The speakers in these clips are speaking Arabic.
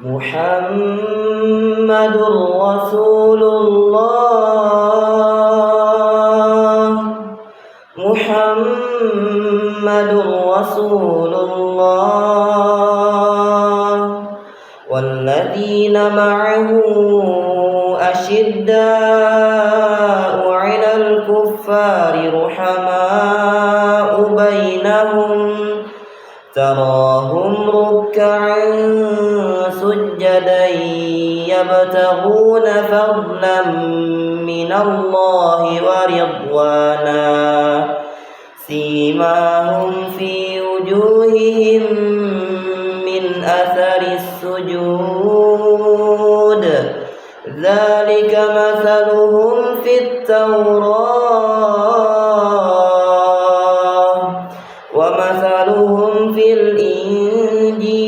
محمد رسول الله محمد رسول الله والذين معه أشداء على الكفار رحماء بينهم تراهم ركعا سجدا يبتغون فضلا من الله ورضوانا سيماهم في وجوههم من أثر السجود ذلك مثلهم في التوراة ومثلهم في الإنجيل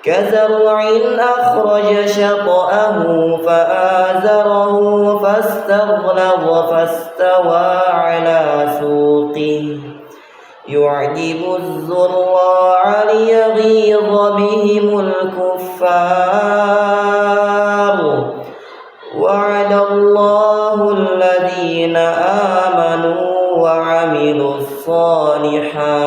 كزرع أخرج شطأه فآزره فاستغلظ فاستوى على سوقه يعجب الزراع ليغيظ بهم الكفار وعد الله الذين آمنوا وعملوا الصالحات